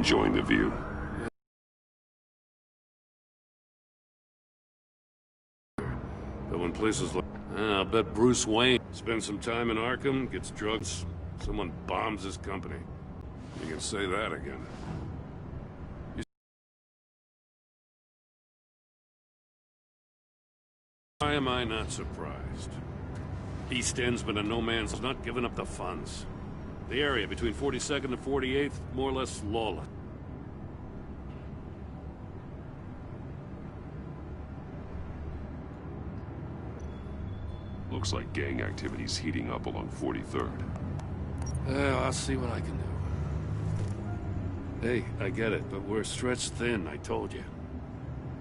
Enjoying the view? But when places like... I'll bet Bruce Wayne spends some time in Arkham, gets drugs, someone bombs his company. You can say that again. Why am I not surprised? East End's been a no-man's, not giving up the funds. The area between 42nd and 48th, more or less lawless. Looks like gang activity's heating up along 43rd. Well, I'll see what I can do. Hey, I get it, but we're stretched thin, I told you.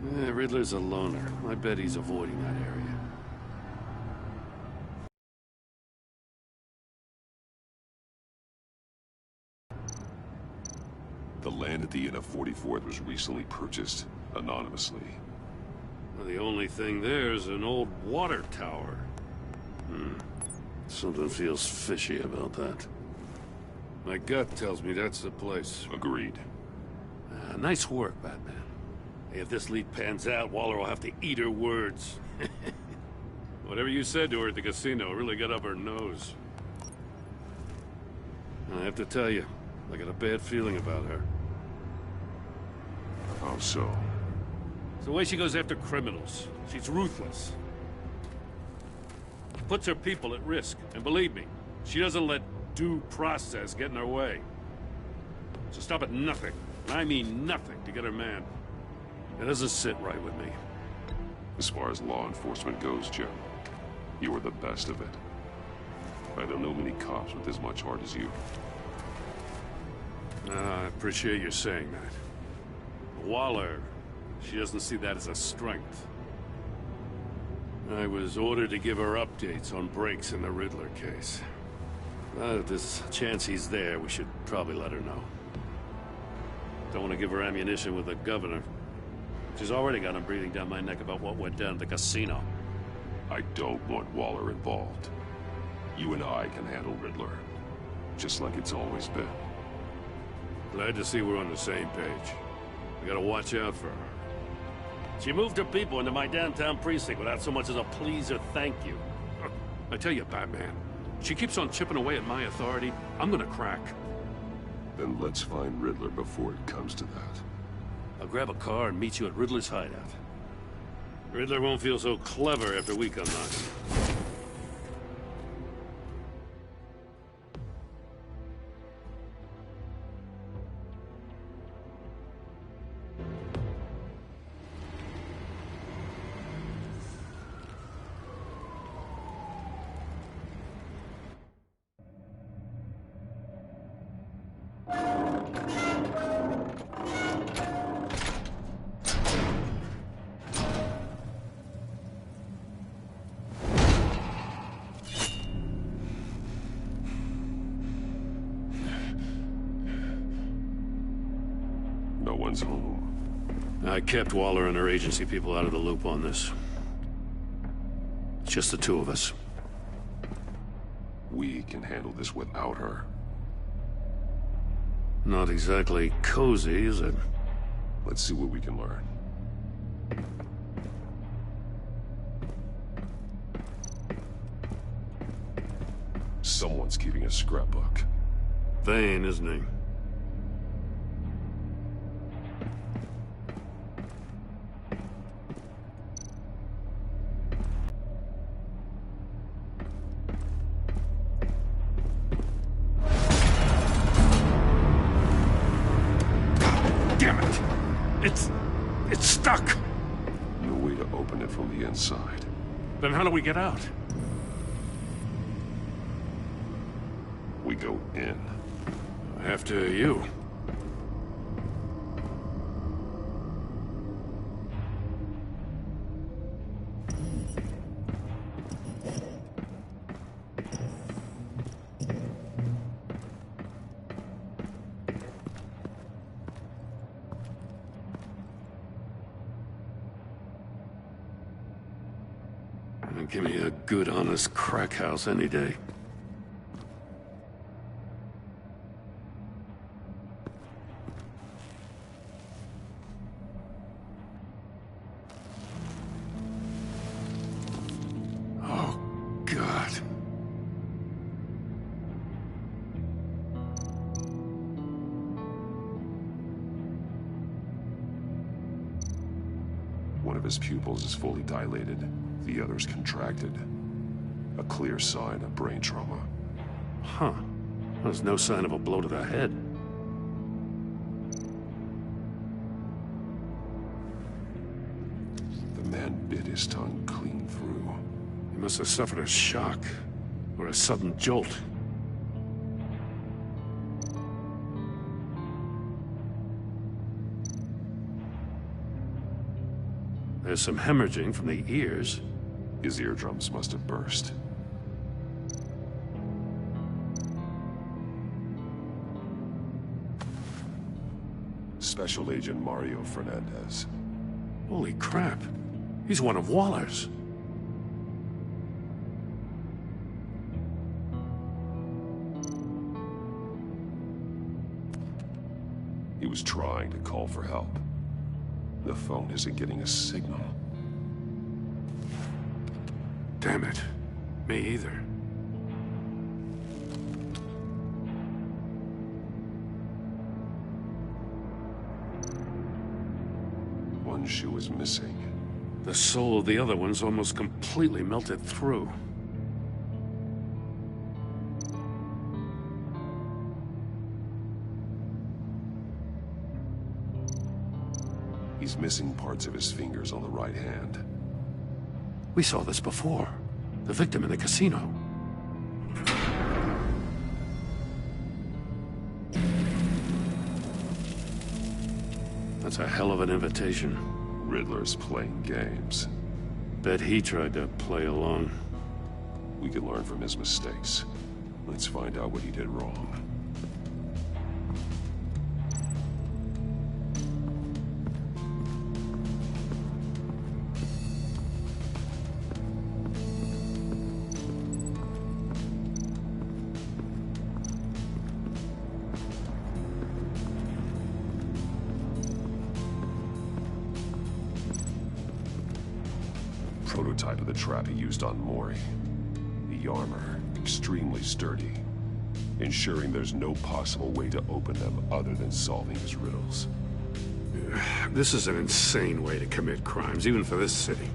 Riddler's a loner. I bet he's avoiding that area. The land at the end of 44th was recently purchased anonymously. Well, the only thing there is an old water tower. Something feels fishy about that. My gut tells me that's the place. Agreed. Nice work, Batman. Hey, if this lead pans out, Waller will have to eat her words. Whatever you said to her at the casino really got up her nose. I have to tell you, I got a bad feeling about her. How so? It's the way she goes after criminals. She's ruthless. Puts her people at risk. And believe me, she doesn't let due process get in her way. So stop at nothing, and I mean nothing, to get her man. It doesn't sit right with me. As far as law enforcement goes, Jim, you are the best of it. I don't know many cops with as much heart as you. I appreciate you saying that. Waller, she doesn't see that as a strength. I was ordered to give her updates on breaks in the Riddler case. If there's a chance he's there, we should probably let her know. Don't want to give her ammunition with the governor. She's already got him breathing down my neck about what went down at the casino. I don't want Waller involved. You and I can handle Riddler, just like it's always been. Glad to see we're on the same page. We gotta watch out for her. She moved her people into my downtown precinct without so much as a please or thank you. I tell you, Batman, she keeps on chipping away at my authority, I'm gonna crack. Then let's find Riddler before it comes to that. I'll grab a car and meet you at Riddler's hideout. Riddler won't feel so clever after we come knocking. No one's home. I kept Waller and her agency people out of the loop on this. It's just the two of us. We can handle this without her. Not exactly cozy, is it? Let's see what we can learn. Someone's keeping a scrapbook. Vane, isn't he? It's stuck! No way to open it from the inside. Then how do we get out? We go in. After you. Give me a good, honest crack house any day. God. One of his pupils is fully dilated, the other's contracted. A clear sign of brain trauma. Huh. There's no sign of a blow to the head. The man bit his tongue clean through. He must have suffered a shock, or a sudden jolt. There's some hemorrhaging from the ears. His eardrums must have burst. Special Agent Mario Fernandez. Holy crap. He's one of Waller's. He was trying to call for help. The phone isn't getting a signal. Damn it. Me either. One shoe is missing. The sole of the other one's almost completely melted through. He's missing parts of his fingers on the right hand. We saw this before. The victim in the casino. That's a hell of an invitation. Riddler's playing games. Bet he tried to play along. We can learn from his mistakes. Let's find out what he did wrong. Prototype of the trap he used on Mori. The armor, extremely sturdy, ensuring there's no possible way to open them other than solving his riddles. This is an insane way to commit crimes, even for this city.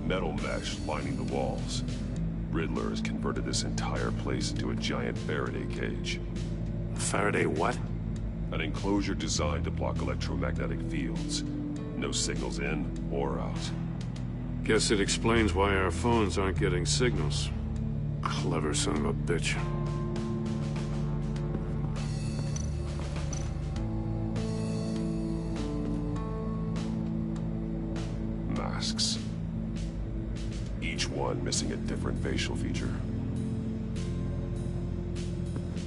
Metal mesh lining the walls. Riddler has converted this entire place into a giant Faraday cage. Faraday what? An enclosure designed to block electromagnetic fields. No signals in or out. Guess it explains why our phones aren't getting signals. Clever son of a bitch. Masks. Each one missing a different facial feature.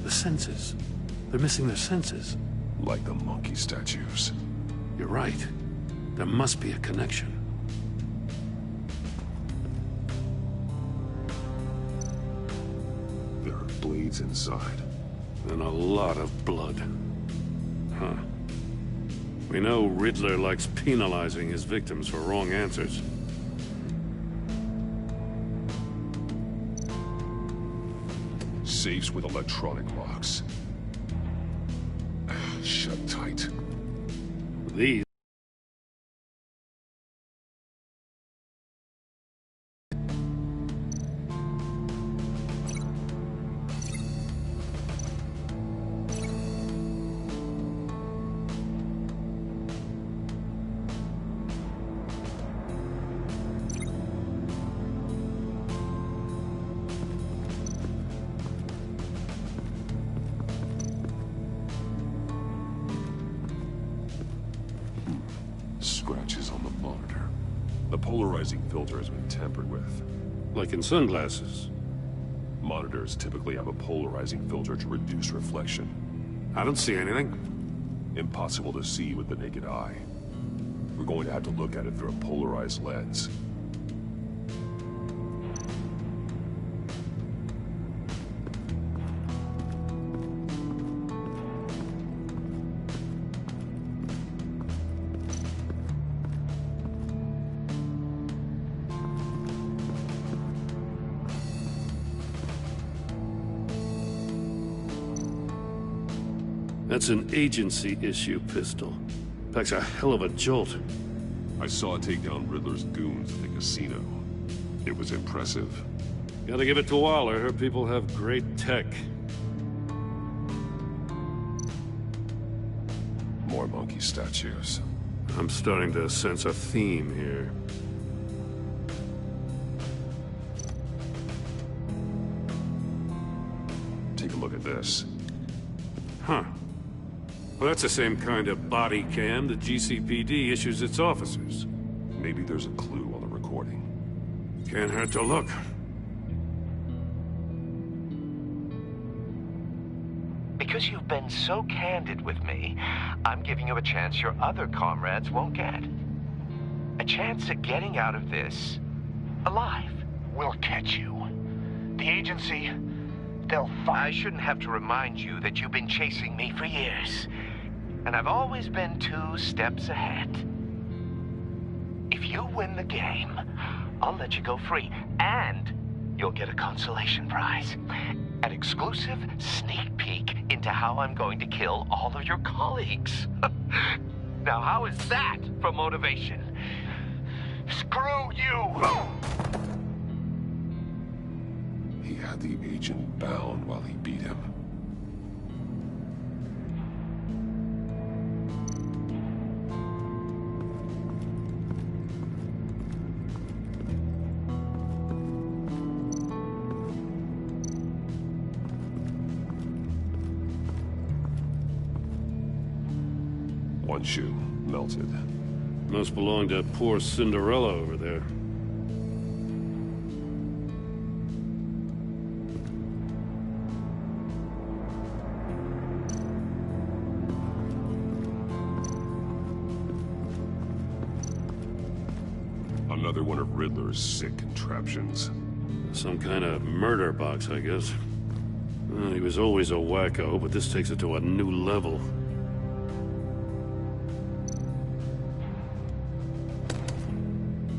The senses. They're missing their senses. Like the monkey statues. You're right. There must be a connection. There are blades inside. And a lot of blood. Huh. We know Riddler likes penalizing his victims for wrong answers. Safes with electronic locks. Shut tight. These Scratches on the monitor. The polarizing filter has been tampered with. like in sunglasses. Monitors typically have a polarizing filter to reduce reflection. I don't see anything. Impossible to see with the naked eye. We're going to have to look at it through a polarized lens. That's an agency-issue pistol. Packs a hell of a jolt. I saw it take down Riddler's goons at the casino. It was impressive. Gotta give it to Waller. Her people have great tech. More monkey statues. I'm starting to sense a theme here. Take a look at this. Huh. Well, that's the same kind of body cam the GCPD issues its officers. Maybe there's a clue on the recording. Can't hurt to look. Because you've been so candid with me, I'm giving you a chance your other comrades won't get. A chance at getting out of this alive. We'll catch you. The agency, they'll find... I shouldn't have to remind you that you've been chasing me for years. And I've always been 2 steps ahead. If you win the game, I'll let you go free. And you'll get a consolation prize. An exclusive sneak peek into how I'm going to kill all of your colleagues. Now, how is that for motivation? Screw you! He had the agent bound while he beat him. One shoe, melted. Must belong to poor Cinderella over there. Another one of Riddler's sick contraptions. Some kind of murder box, I guess. Well, he was always a wacko, but this takes it to a new level.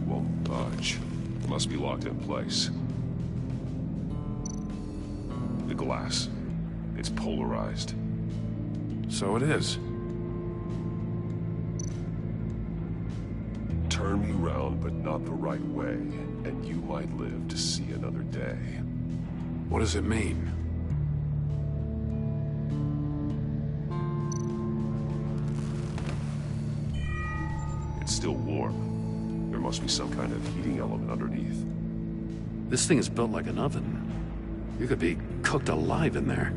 Won't budge. Must be locked in place. The glass. It's polarized. So it is. Turn me round, but not the right way, and you might live to see another day. What does it mean? It's still warm. There must be some kind of heating element underneath. This thing is built like an oven. You could be cooked alive in there.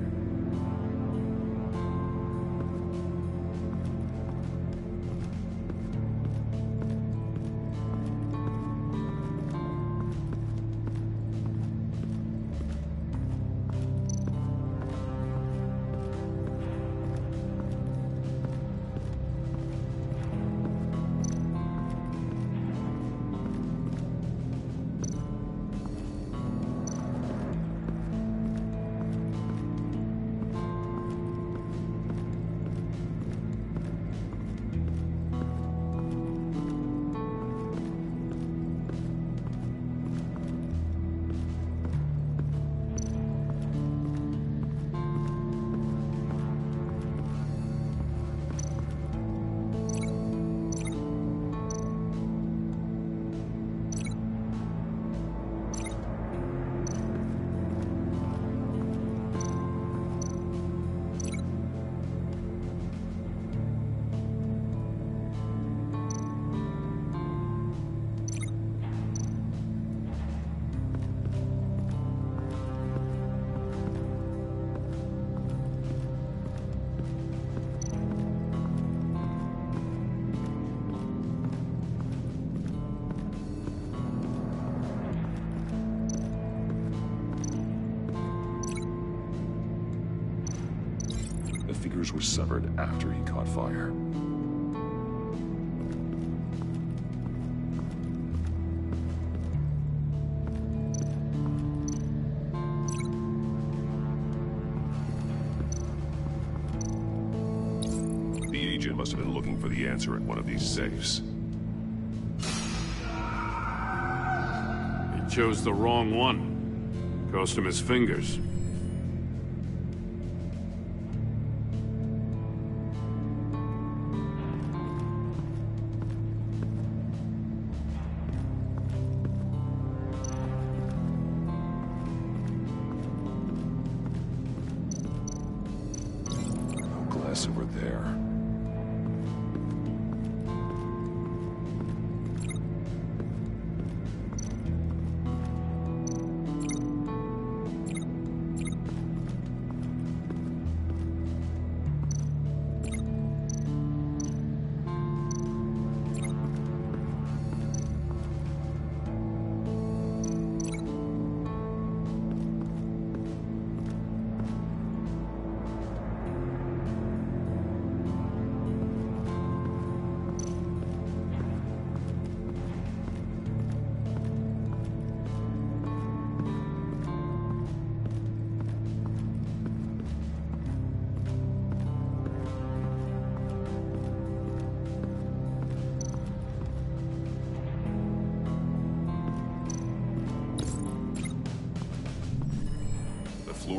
The figures were severed after he caught fire. The agent must have been looking for the answer at one of these safes. He chose the wrong one. Cost him his fingers.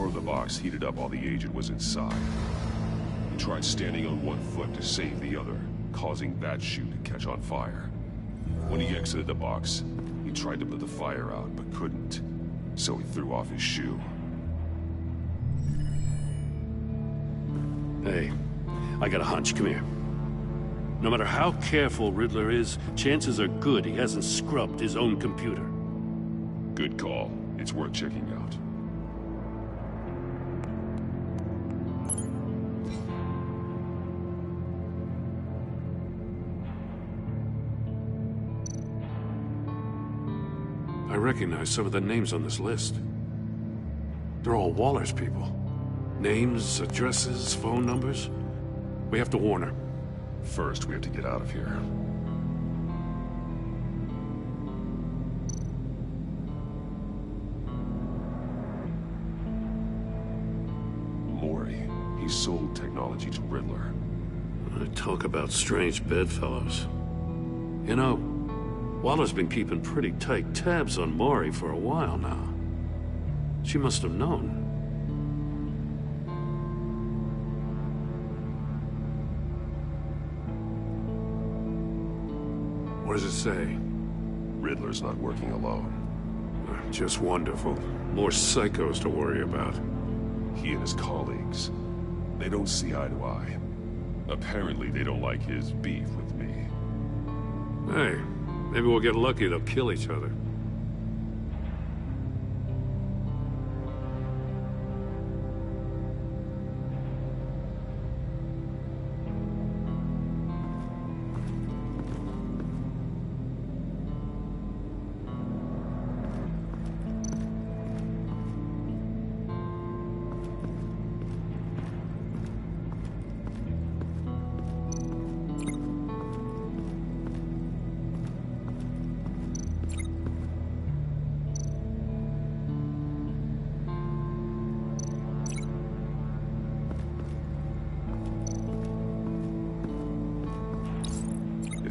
door of the box heated up while the agent was inside. He tried standing on one foot to save the other, causing that shoe to catch on fire. When he exited the box, he tried to put the fire out, but couldn't, so he threw off his shoe. Hey, I got a hunch. Come here. No matter how careful Riddler is, chances are good he hasn't scrubbed his own computer. Good call. It's worth checking out. I recognize some of the names on this list. They're all Waller's people. Names, addresses, phone numbers. We have to warn her. First, we have to get out of here. Mori. He sold technology to Riddler. Talk about strange bedfellows. You know, Waller's been keeping pretty tight tabs on Mori for a while now. She must have known. What does it say? Riddler's not working alone. Just wonderful. More psychos to worry about. He and his colleagues, they don't see eye to eye. Apparently, they don't like his beef with me. Hey, maybe we'll get lucky they'll kill each other.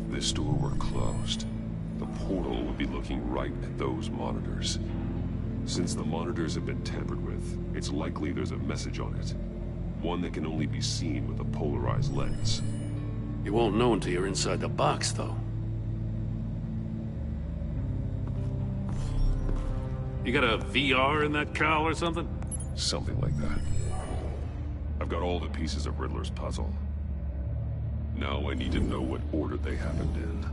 This door were closed, the portal would be looking right at those monitors. Since the monitors have been tampered with, it's likely there's a message on it. One that can only be seen with a polarized lens. You won't know until you're inside the box, though. You got a VR in that cowl or something? Something like that. I've got all the pieces of Riddler's puzzle. Now I need to know what order they happened in.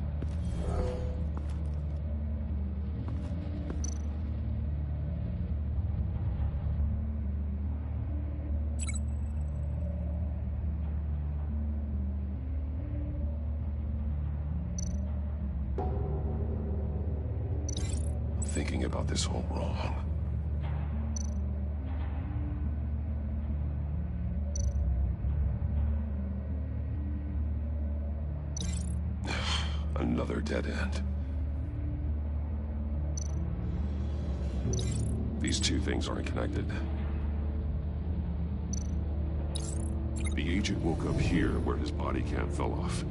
I'm thinking about this all wrong. Another dead end. These two things aren't connected. The agent woke up here where his body cam fell off.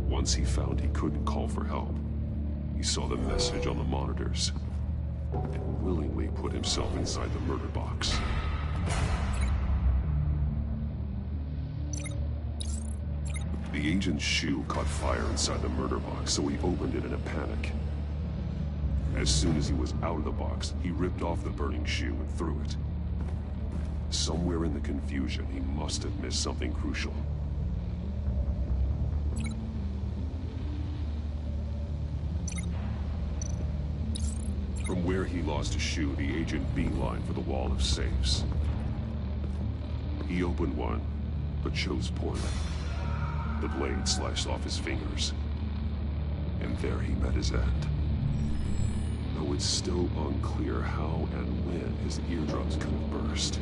Once he found he couldn't call for help, he saw the message on the monitors and willingly put himself inside the murder box. The agent's shoe caught fire inside the murder box, so he opened it in a panic. As soon as he was out of the box, he ripped off the burning shoe and threw it. Somewhere in the confusion, he must have missed something crucial. From where he lost a shoe, the agent beelined for the wall of safes. He opened one, but chose poorly. The blade slashed off his fingers. And there he met his end. Though it's still unclear how and when his eardrums could have burst.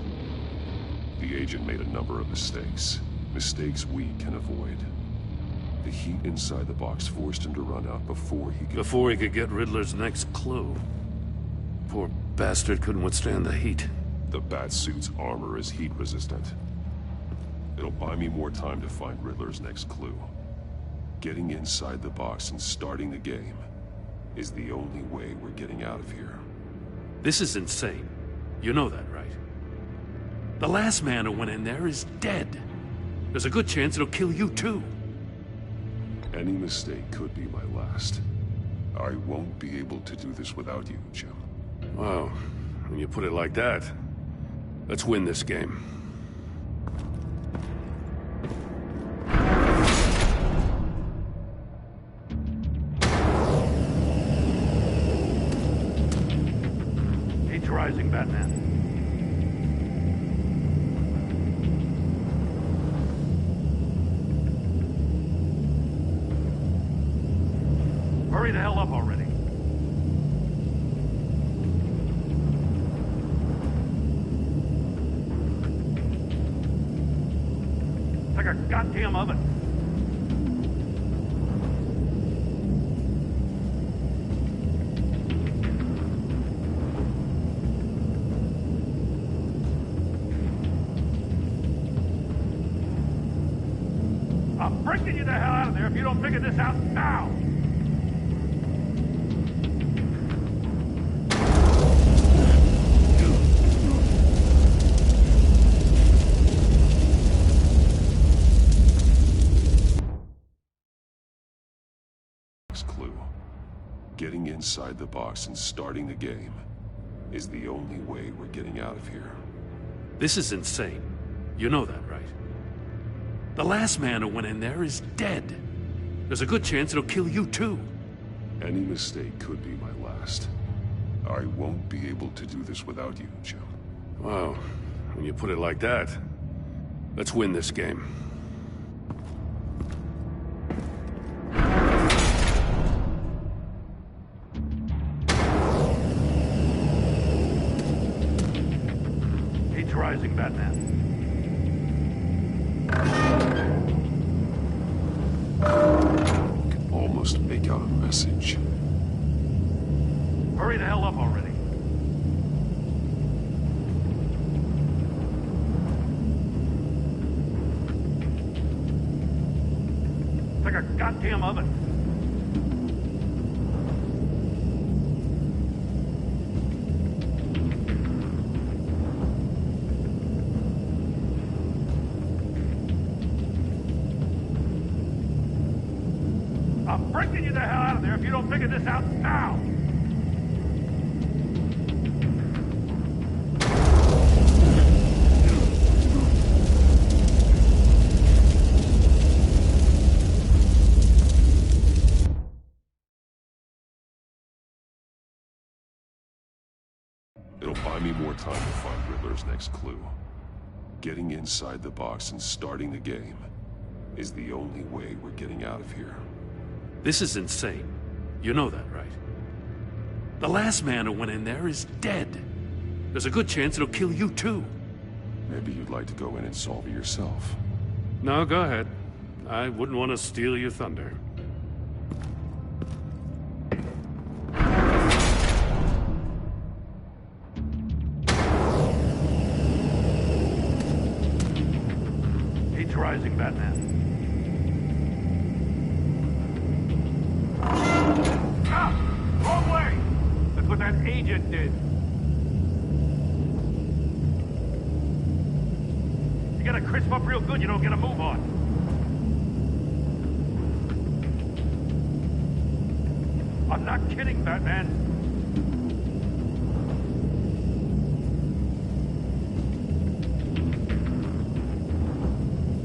The agent made a number of mistakes. Mistakes we can avoid. The heat inside the box forced him to run out before he could get Riddler's next clue. Poor bastard couldn't withstand the heat. The Batsuit's armor is heat resistant. It'll buy me more time to find Riddler's next clue. Getting inside the box and starting the game is the only way we're getting out of here. This is insane. You know that, right? The last man who went in there is dead. There's a good chance it'll kill you too. Any mistake could be my last. I won't be able to do this without you, Jim. Wow, when you put it like that, let's win this game. Heat's rising, Batman. Hurry the hell up already. It's like a goddamn oven. I'm bringing you the hell out of there if you don't figure this out now! Clue. Getting inside the box and starting the game is the only way we're getting out of here. This is insane. You know that, right? The last man who went in there is dead. There's a good chance it'll kill you too. Any mistake could be my last. I won't be able to do this without you, Jim. Wow, when you put it like that, let's win this game. Heat's rising, Batman. Can almost make out a message. Hurry the hell up already. It's like a goddamn oven. I'm bringing you the hell out of there if you don't figure this out now! It'll buy me more time to find Riddler's next clue. Getting inside the box and starting the game is the only way we're getting out of here. This is insane. You know that, right? The last man who went in there is dead. There's a good chance it'll kill you too. Maybe you'd like to go in and solve it yourself. No, go ahead. I wouldn't want to steal your thunder. Heat's rising, Batman. Ah! Wrong way! That's what that agent did. You gotta crisp up real good, you don't get a move on. I'm not kidding, Batman.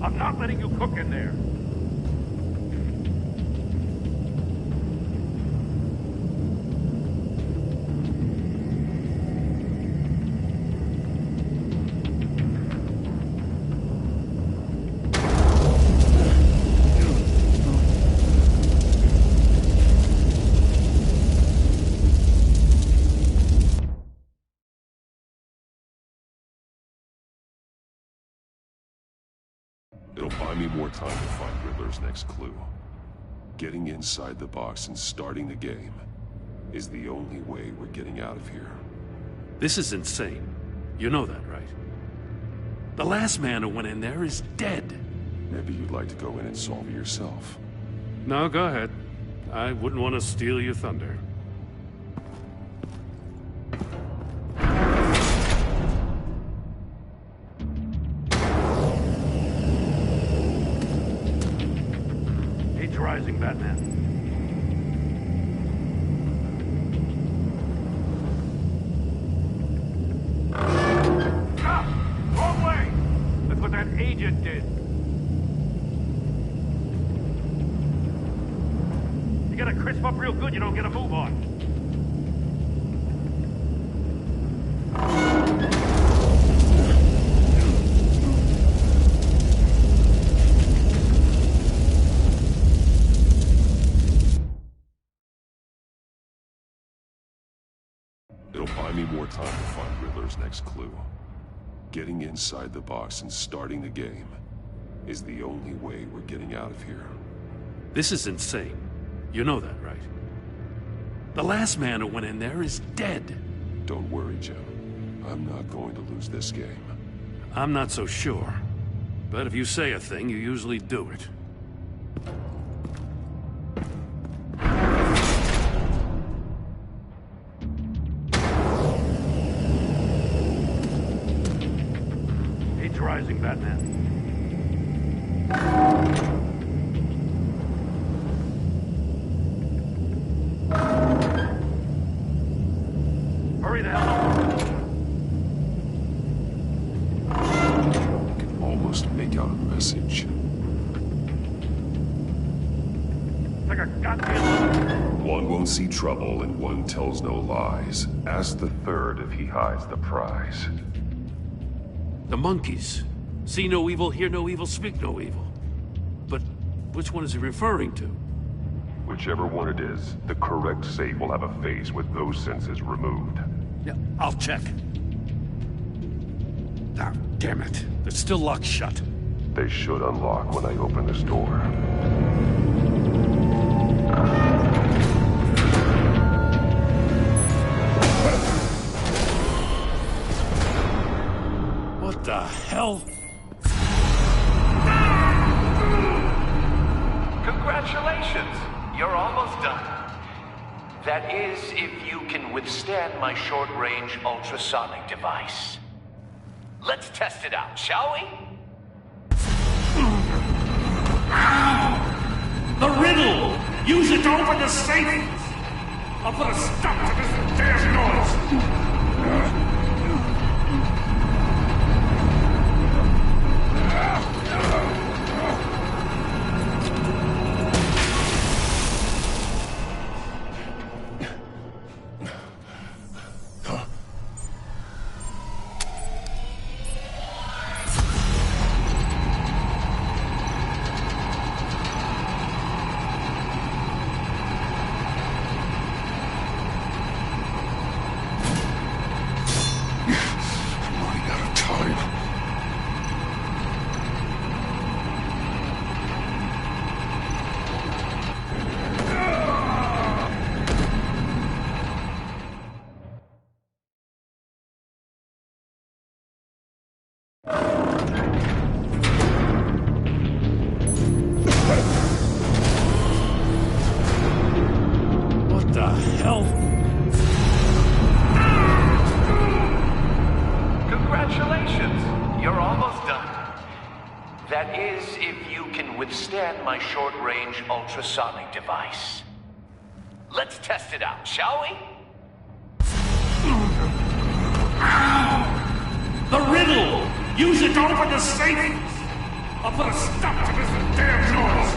I'm not letting you cook in there. It'll buy me more time to find Riddler's next clue. Getting inside the box and starting the game is the only way we're getting out of here. This is insane. You know that, right? The last man who went in there is dead. Maybe you'd like to go in and solve it yourself. No, go ahead. I wouldn't want to steal your thunder. Rising, Batman. Ah! Wrong way! That's what that agent did. You gotta crisp up real good, you don't get a move on. It'll buy me more time to find Riddler's next clue. Getting inside the box and starting the game is the only way we're getting out of here. This is insane. You know that, right? The last man who went in there is dead. Don't worry, Joe. I'm not going to lose this game. I'm not so sure. But if you say a thing, you usually do it. It's rising, Batman. Hurry the hell up. I can almost make out a message. It's like a goddamn... One won't see trouble and one tells no lies. Ask the third if he hides the prize. The monkeys. See no evil, hear no evil, speak no evil. But which one is he referring to? Whichever one it is, the correct safe will have a face with those senses removed. Yeah, I'll check. Ah, damn it. They're still locked shut. They should unlock when I open this door. What the hell? Congratulations! You're almost done. That is, if you can withstand my short-range ultrasonic device. Let's test it out, shall we? The riddle! Use it to open the safe! I'll put a stop to this damn noise! What the hell? Congratulations! You're almost done. That is, if you can withstand my short-range ultrasonic device. Let's test it out, shall we? The riddle! Use it to open the safe! I'll put a stop to this damn noise!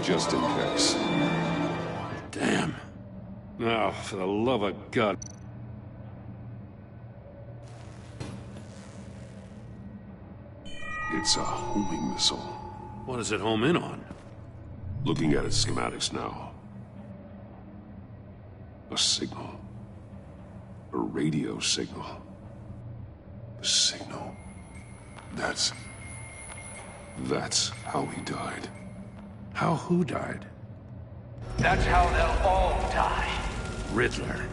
Just in case. Damn. Oh, for the love of God. It's a homing missile. What does it home in on? Looking at its schematics now, A signal. A radio signal. A signal. That's how he died. How who died? That's how they'll all die. Riddler.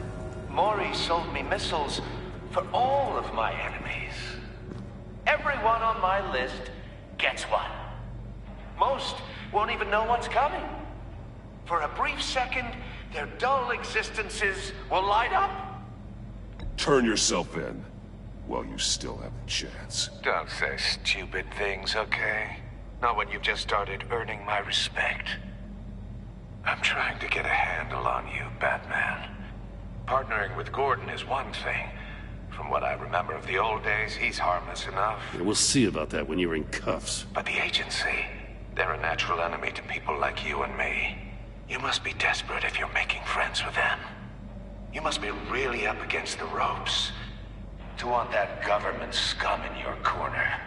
Maury sold me missiles for all of my enemies. Everyone on my list gets one. Most won't even know what's coming. For a brief second, their dull existences will light up. Turn yourself in while you still have a chance. Don't say stupid things, okay? Not when you've just started earning my respect. I'm trying to get a handle on you, Batman. Partnering with Gordon is one thing. From what I remember of the old days, he's harmless enough. Yeah, we'll see about that when you're in cuffs. But the agency, they're a natural enemy to people like you and me. You must be desperate if you're making friends with them. You must be really up against the ropes to want that government scum in your corner.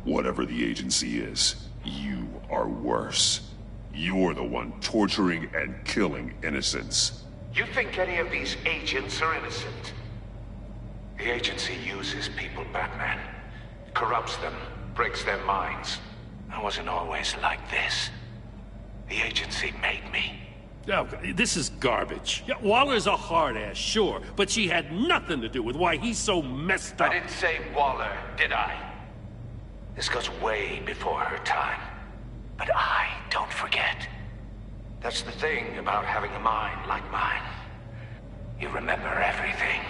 Whatever the agency is, you are worse. You're the one torturing and killing innocents. You think any of these agents are innocent? The agency uses people, Batman. Corrupts them, breaks their minds. I wasn't always like this. The agency made me. Oh, this is garbage. Yeah, Waller's a hard-ass, sure, but she had nothing to do with why he's so messed up. I didn't say Waller, did I? This goes way before her time. But I don't forget. That's the thing about having a mind like mine. You remember everything.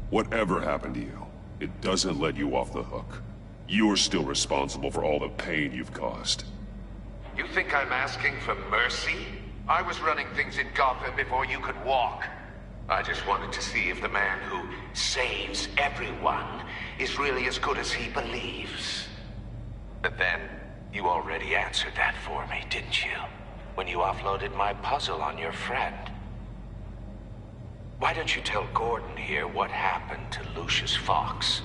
Whatever happened to you, it doesn't let you off the hook. You're still responsible for all the pain you've caused. You think I'm asking for mercy? I was running things in Gotham before you could walk. I just wanted to see if the man who saves everyone is really as good as he believes. But then, you already answered that for me, didn't you? When you offloaded my puzzle on your friend. Why don't you tell Gordon here what happened to Lucius Fox?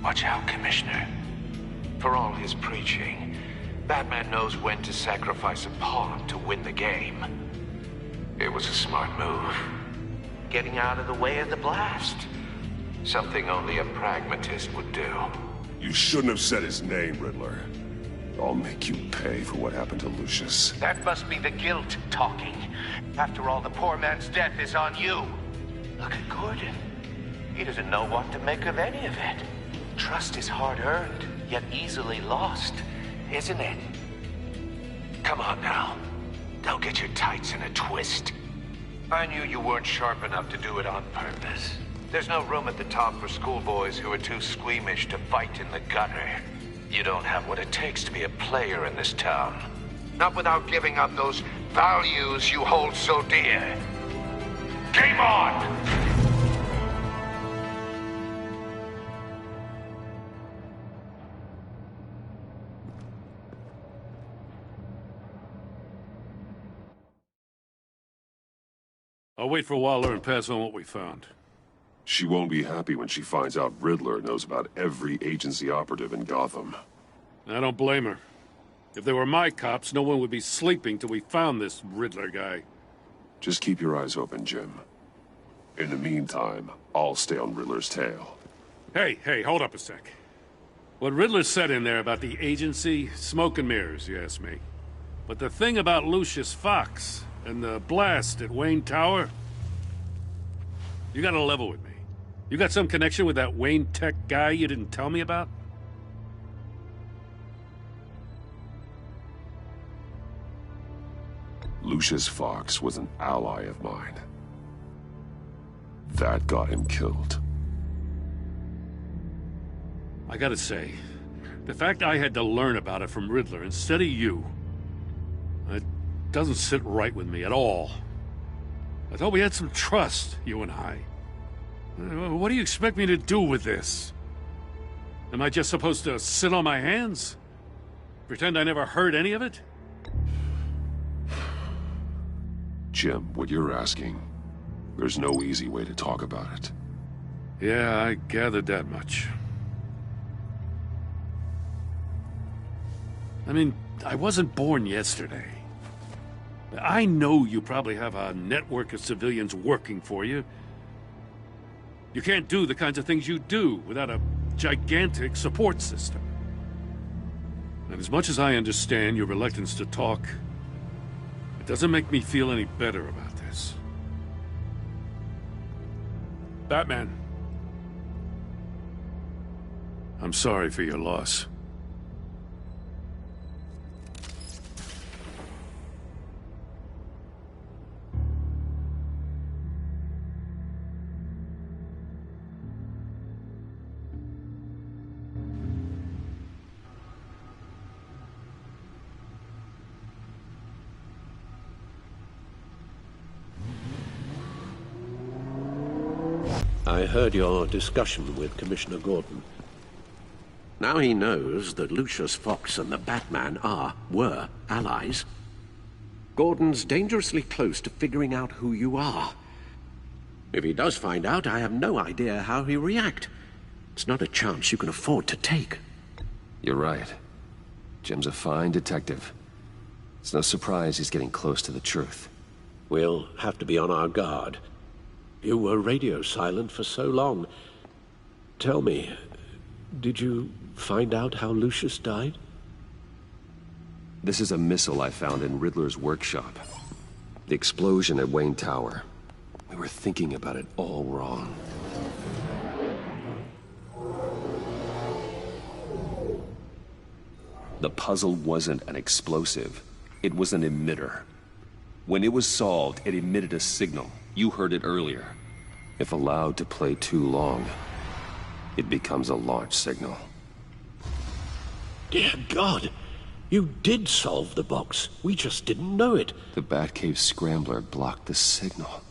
Watch out, Commissioner. For all his preaching, Batman knows when to sacrifice a pawn to win the game. It was a smart move. Getting out of the way of the blast. Something only a pragmatist would do. You shouldn't have said his name, Riddler. I'll make you pay for what happened to Lucius. That must be the guilt talking. After all, the poor man's death is on you. Look at Gordon. He doesn't know what to make of any of it. Trust is hard-earned, yet easily lost, isn't it? Come on now. Don't get your tights in a twist. I knew you weren't sharp enough to do it on purpose. There's no room at the top for schoolboys who are too squeamish to fight in the gutter. You don't have what it takes to be a player in this town. Not without giving up those values you hold so dear. Game on! I'll wait for Waller and pass on what we found. She won't be happy when she finds out Riddler knows about every agency operative in Gotham. I don't blame her. If they were my cops, no one would be sleeping till we found this Riddler guy. Just keep your eyes open, Jim. In the meantime, I'll stay on Riddler's tail. Hey, hold up a sec. What Riddler said in there about the agency, smoke and mirrors, you ask me. But the thing about Lucius Fox and the blast at Wayne Tower, you gotta level with me. You got some connection with that Wayne Tech guy you didn't tell me about? Lucius Fox was an ally of mine. That got him killed. I gotta say, the fact I had to learn about it from Riddler instead of you, it doesn't sit right with me at all. I thought we had some trust, you and I. What do you expect me to do with this? Am I just supposed to sit on my hands? Pretend I never heard any of it? Jim, what you're asking, there's no easy way to talk about it. Yeah, I gathered that much. I mean, I wasn't born yesterday. I know you probably have a network of civilians working for you. You can't do the kinds of things you do without a gigantic support system. And as much as I understand your reluctance to talk, it doesn't make me feel any better about this. Batman, I'm sorry for your loss. I heard your discussion with Commissioner Gordon. Now he knows that Lucius Fox and the Batman were allies. Gordon's dangerously close to figuring out who you are. If he does find out, I have no idea how he'll react. It's not a chance you can afford to take. You're right. Jim's a fine detective. It's no surprise he's getting close to the truth. We'll have to be on our guard. You were radio silent for so long. Tell me, did you find out how Lucius died? This is a missile I found in Riddler's workshop. The explosion at Wayne Tower. We were thinking about it all wrong. The puzzle wasn't an explosive. It was an emitter. When it was solved, it emitted a signal. You heard it earlier. If allowed to play too long, it becomes a launch signal. Dear God! You did solve the box. We just didn't know it. The Batcave Scrambler blocked the signal.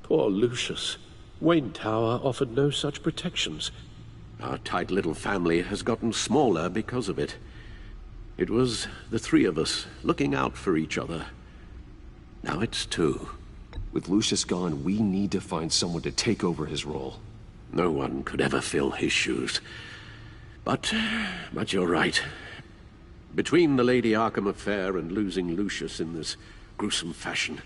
Poor Lucius. Wayne Tower offered no such protections. Our tight little family has gotten smaller because of it. It was the three of us looking out for each other. Now it's two. With Lucius gone, we need to find someone to take over his role. No one could ever fill his shoes. But you're right. Between the Lady Arkham affair and losing Lucius in this gruesome fashion,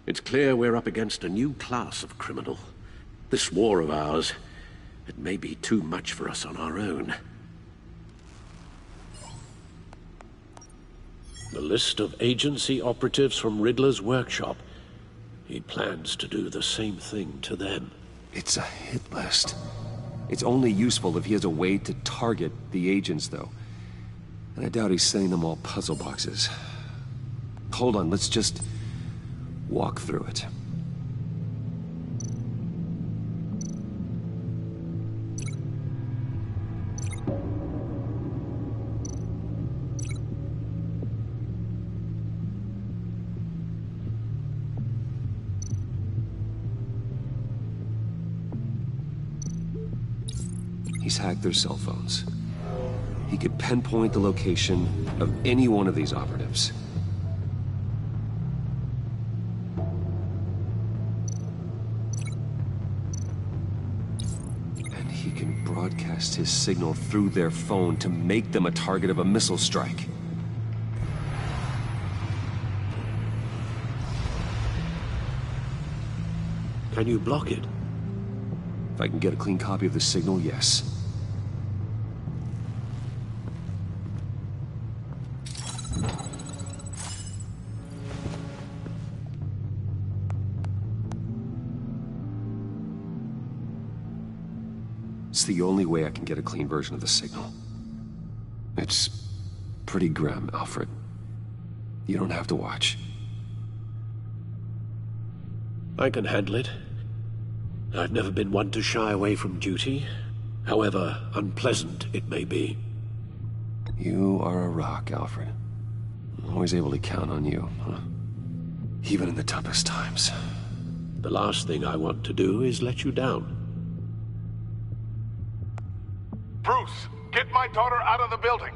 it's clear we're up against a new class of criminal. This war of ours, it may be too much for us on our own. The list of agency operatives from Riddler's workshop. He plans to do the same thing to them. It's a hit list. It's only useful if he has a way to target the agents, though. And I doubt he's sending them all puzzle boxes. Hold on, let's just walk through it. He's hacked their cell phones. He could pinpoint the location of any one of these operatives. And he can broadcast his signal through their phone to make them a target of a missile strike. Can you block it? If I can get a clean copy of the signal, yes. It's the only way I can get a clean version of the signal. It's pretty grim, Alfred. You don't have to watch. I can handle it. I've never been one to shy away from duty, however unpleasant it may be. You are a rock, Alfred. I'm always able to count on you, huh? Even in the toughest times. The last thing I want to do is let you down. Bruce, get my daughter out of the building.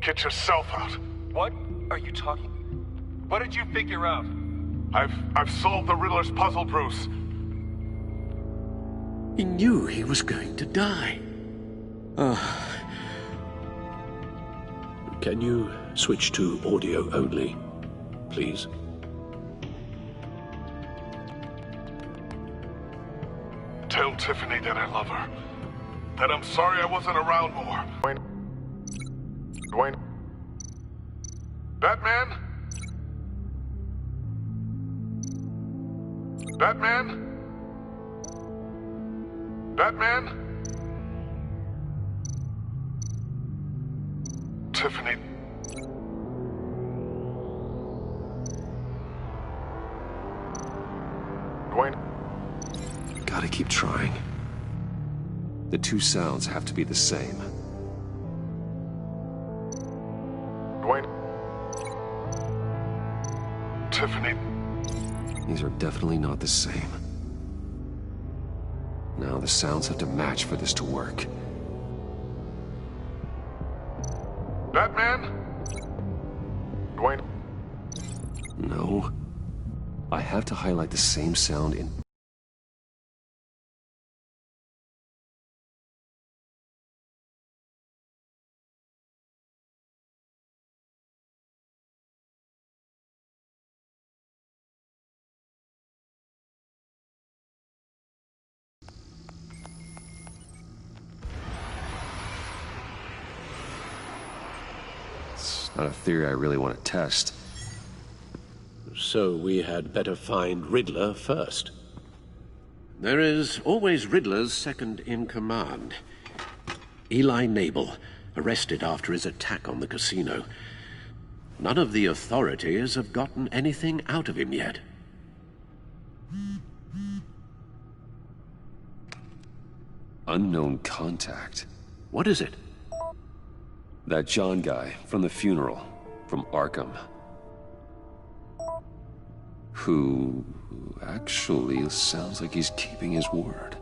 Get yourself out. What are you talking? What did you figure out? I've solved the Riddler's puzzle, Bruce. He knew he was going to die. Can you switch to audio only, please? Tell Tiffany that I love her. That I'm sorry I wasn't around more. Dwayne. Batman? Batman? Batman? Tiffany. Dwayne. Gotta keep trying. The two sounds have to be the same. Dwayne. Tiffany. These are definitely not the same. Now the sounds have to match for this to work. Batman? Dwayne. No. I have to highlight the same sound in... It's not a theory I really want to test. So we had better find Riddler first. There is always Riddler's second in command. Eli Nabel, arrested after his attack on the casino. None of the authorities have gotten anything out of him yet. Unknown contact. What is it? That John guy from the funeral, from Arkham. Who actually sounds like he's keeping his word.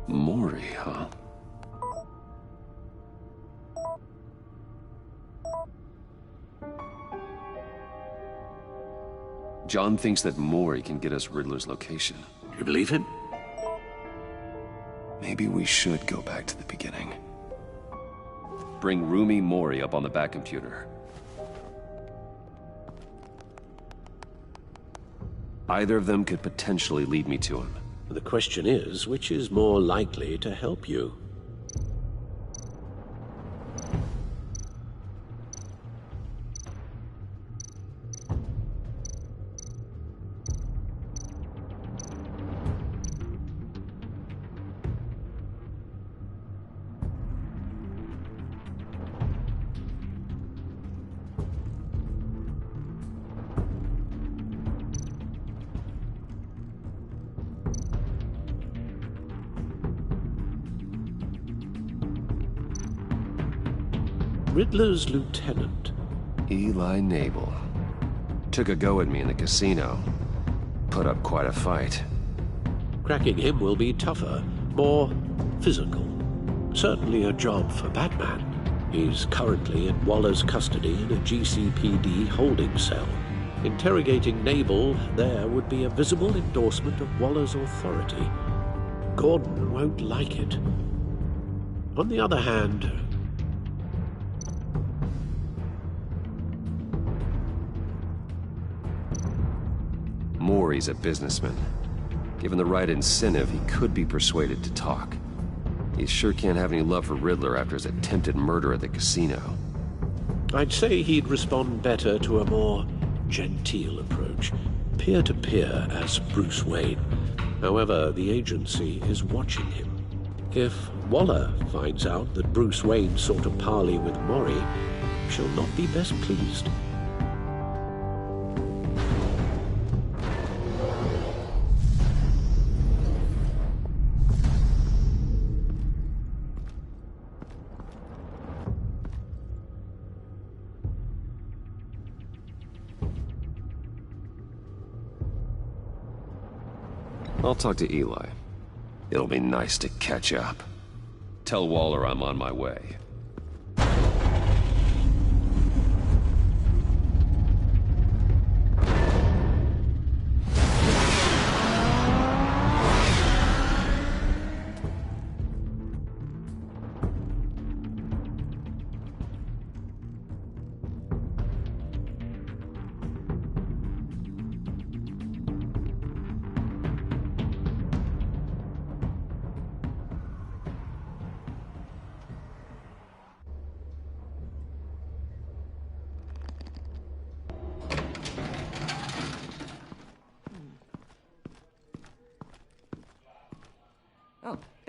Mori, huh? John thinks that Mori can get us Riddler's location. Do you believe him? Maybe we should go back to the beginning. Bring Rumi Mori up on the back computer. Either of them could potentially lead me to him. The question is, which is more likely to help you? Riddler's lieutenant. Eli Nabel. Took a go at me in the casino. Put up quite a fight. Cracking him will be tougher, more physical. Certainly a job for Batman. He's currently in Waller's custody in a GCPD holding cell. Interrogating Nabel there would be a visible endorsement of Waller's authority. Gordon won't like it. On the other hand, Mori's a businessman. Given the right incentive, he could be persuaded to talk. He sure can't have any love for Riddler after his attempted murder at the casino. I'd say he'd respond better to a more genteel approach, peer-to-peer as Bruce Wayne. However, the agency is watching him. If Waller finds out that Bruce Wayne sought a parley with Mori, she'll not be best pleased. I'll talk to Eli. It'll be nice to catch up. Tell Waller I'm on my way.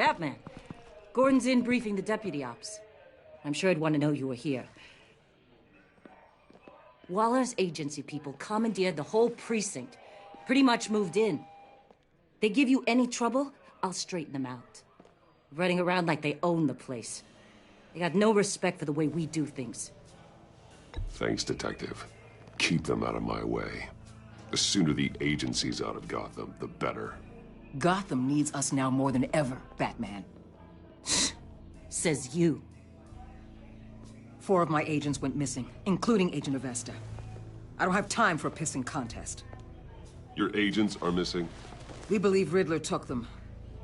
Batman. Gordon's in briefing the deputy ops. I'm sure I'd want to know you were here. Waller's agency people commandeered the whole precinct. Pretty much moved in. They give you any trouble, I'll straighten them out. Running around like they own the place. They got no respect for the way we do things. Thanks, Detective. Keep them out of my way. The sooner the agency's out of Gotham, the better. Gotham needs us now more than ever, Batman. Says you. 4 of my agents went missing, including Agent Avesta. I don't have time for a pissing contest. Your agents are missing? We believe Riddler took them.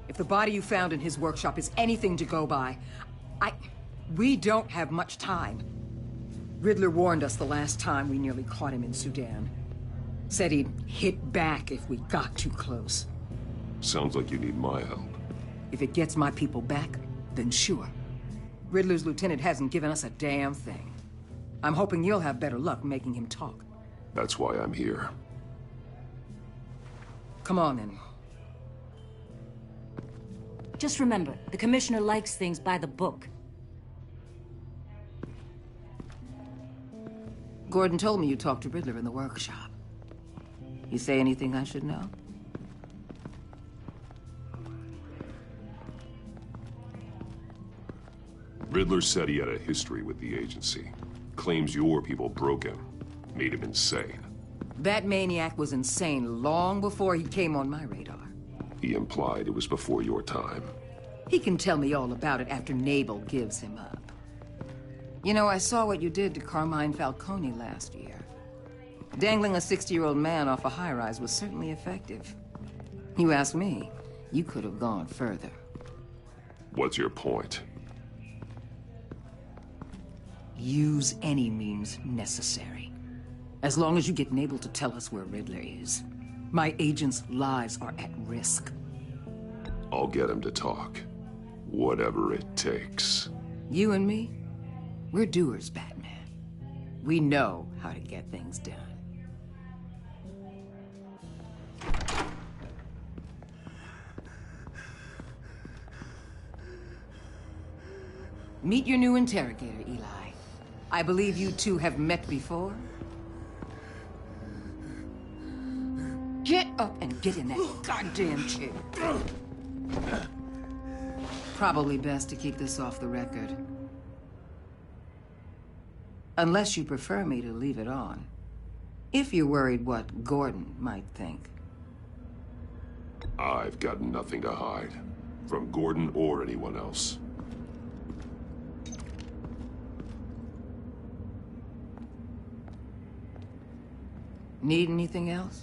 If the body you found in his workshop is anything to go by, we don't have much time. Riddler warned us the last time we nearly caught him in Sudan. Said he'd hit back if we got too close. Sounds like you need my help. If it gets my people back, then sure. Riddler's lieutenant hasn't given us a damn thing. I'm hoping you'll have better luck making him talk. That's why I'm here. Come on, then. Just remember, the commissioner likes things by the book. Gordon told me you talked to Riddler in the workshop. You say anything I should know? Riddler said he had a history with the agency. Claims your people broke him. Made him insane. That maniac was insane long before he came on my radar. He implied it was before your time. He can tell me all about it after Nabel gives him up. You know, I saw what you did to Carmine Falcone last year. Dangling a 60-year-old man off a high-rise was certainly effective. You ask me, you could have gone further. What's your point? Use any means necessary. As long as you get Nabel to tell us where Riddler is. My agents' lives are at risk. I'll get him to talk. Whatever it takes. You and me, we're doers, Batman. We know how to get things done. Meet your new interrogator, Eli. I believe you two have met before. Get up and get in that goddamn chair. Probably best to keep this off the record. Unless you prefer me to leave it on. If you're worried what Gordon might think. I've got nothing to hide. From Gordon or anyone else. Need anything else?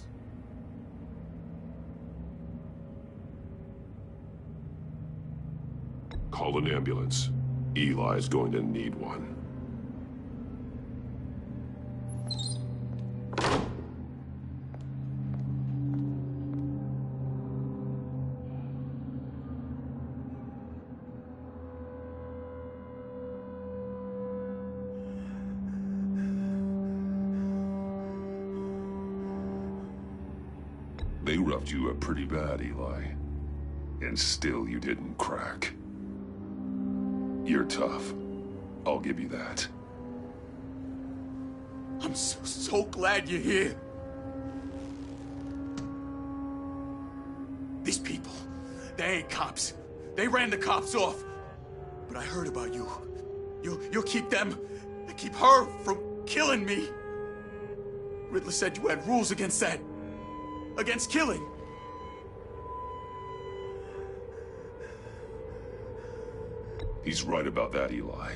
Call an ambulance. Eli's going to need one. They roughed you up pretty bad, Eli. And still you didn't crack. You're tough. I'll give you that. I'm so glad you're here. These people, they ain't cops. They ran the cops off. But I heard about you. You'll keep them, keep her from killing me. Riddler said you had rules against that. Against killing. He's right about that, Eli.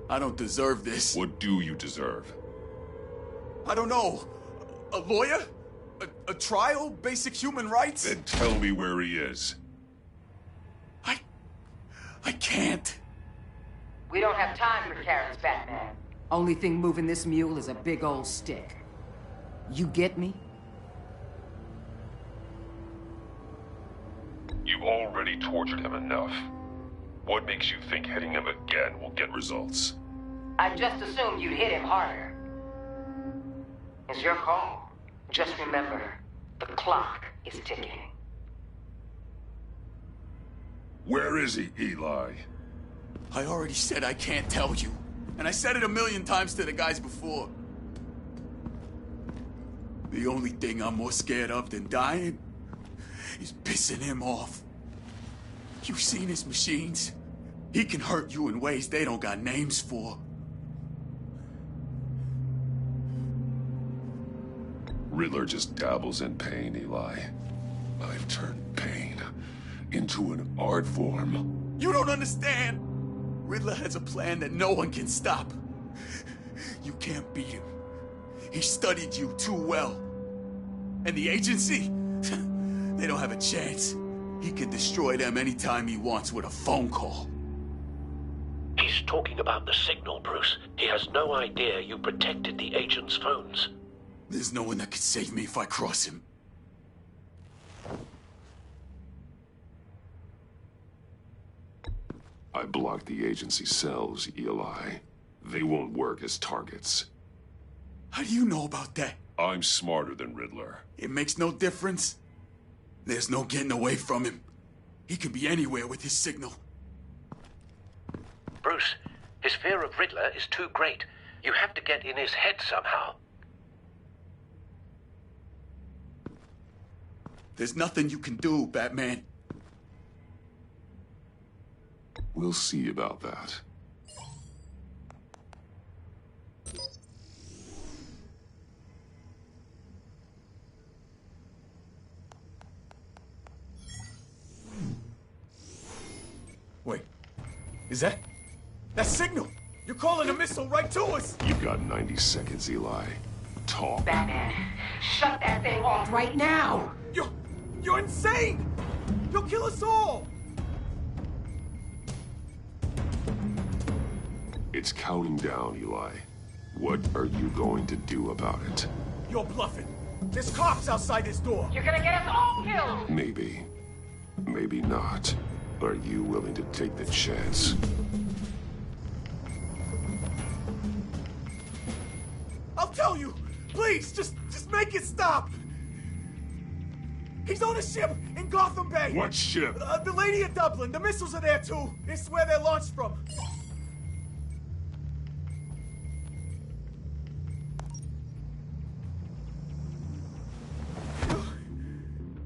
I don't deserve this. What do you deserve? I don't know. A lawyer? A trial? Basic human rights? Then tell me where he is. I can't. We don't have time for carrots, Batman. Only thing moving this mule is a big old stick. You get me? You've already tortured him enough. What makes you think hitting him again will get results? I just assumed you'd hit him harder. It's your call. Just remember, the clock is ticking. Where is he, Eli? I already said I can't tell you. And I said it 1,000,000 times to the guys before. The only thing I'm more scared of than dying is pissing him off. You've seen his machines. He can hurt you in ways they don't got names for. Riddler just dabbles in pain, Eli. I've turned pain into an art form. You don't understand. Riddler has a plan that no one can stop. You can't beat him. He studied you too well. And the agency? They don't have a chance. He can destroy them anytime he wants with a phone call. He's talking about the signal, Bruce. He has no idea you protected the agent's phones. There's no one that can save me if I cross him. I blocked the agency cells, Eli. They won't work as targets. How do you know about that? I'm smarter than Riddler. It makes no difference. There's no getting away from him. He can be anywhere with his signal. Bruce, his fear of Riddler is too great. You have to get in his head somehow. There's nothing you can do, Batman. We'll see about that. Wait, is that signal? You're calling a missile right to us! You've got 90 seconds, Eli. Talk. Batman, shut that thing off right now! You're insane! You'll kill us all! It's counting down, Eli. What are you going to do about it? You're bluffing. There's cops outside this door. You're gonna get us all killed! Maybe. Maybe not. Are you willing to take the chance? I'll tell you! Please, just make it stop! He's on a ship in Gotham Bay! What ship? The Lady of Dublin. The missiles are there, too. It's where they're launched from.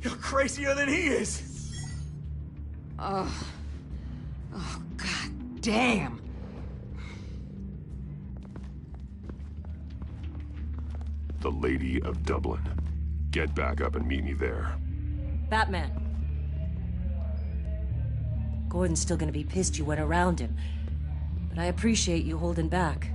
You're crazier than he is! Oh, God damn! The Lady of Dublin. Get back up and meet me there. Batman. Gordon's still gonna be pissed you went around him. But I appreciate you holding back.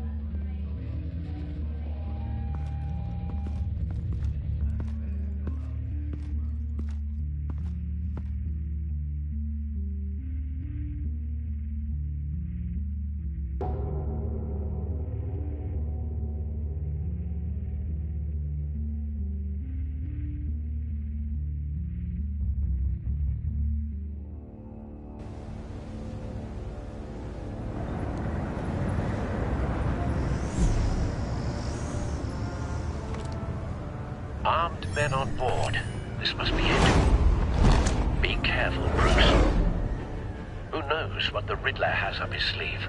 Armed men on board. This must be it. Be careful, Bruce. Who knows what the Riddler has up his sleeve?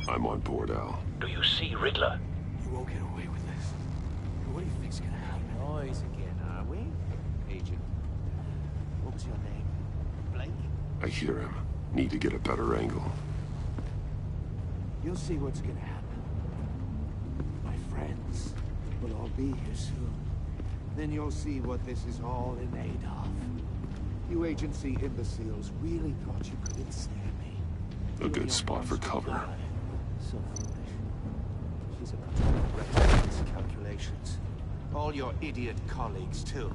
I'm on board, Al. Do you see Riddler? You won't get away with this. What do you think's gonna happen? Noise again, are we? Agent. What was your name? Blake? I hear him. Need to get a better angle. You'll see what's gonna happen. My friends will all be here soon. Then you'll see what this is all in aid of. You agency imbeciles really thought you could ensnare me. A good spot for cover. So foolish. She's about to regret his calculations. All your idiot colleagues, too.